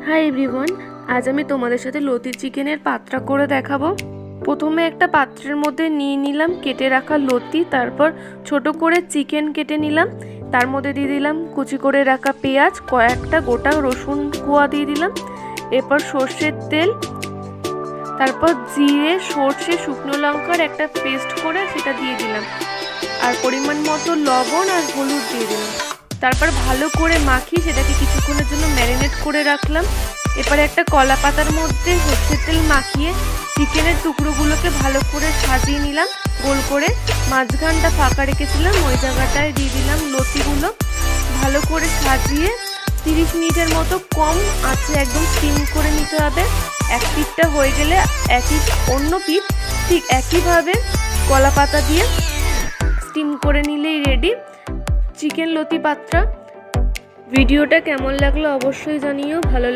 Hi everyone, আজ আমি তোমাদের সাথে লতি চিকেনের পাতরা করে দেখাবো। প্রথমে একটা পাত্রের মধ্যে নিয়ে নিলাম কেটে রাখা লতি, তারপর ছোট করে চিকেন কেটে নিলাম, তার মধ্যে দিয়ে দিলাম কুচি করে রাখা পেঁয়াজ, কয়েকটা গোটা রসুন কোয়া দিয়ে দিলাম, এরপর সর্ষের তেল, তারপর জিরে সর্ষে শুকনো লঙ্কার একটা পেস্ট করে সেটা দিয়ে দিলাম, আর পরিমাণ মতো লবণ আর হলুদ দিয়ে দিলাম। তারপর ভালো করে মাখিয়ে সেটাকে কিছুক্ষণের জন্য ম্যারিনেট করে রাখলাম। এরপরে একটা কলা পাতার মধ্যে সর্ষের তেল মাখিয়ে চিকেনের টুকরোগুলোকে ভালো করে সাজিয়ে নিলাম গোল করে। মাঝখানটা ফাঁকা রেখেছিলাম, ওই জায়গাটায় দিয়ে দিলাম লতিগুলো, ভালো করে সাজিয়ে 30 মিনিটের মতো কম আঁচে একদম স্টিম করে নিতে হবে। এক পিঠটা হয়ে গেলে অন্য পিঠ ঠিক একইভাবে কলা পাতা দিয়ে স্টিম করে নিলেই রেডি চিকেন লতি পাতরা। ভিডিওটা কেমন লাগলো অবশ্যই জানিও। ভালো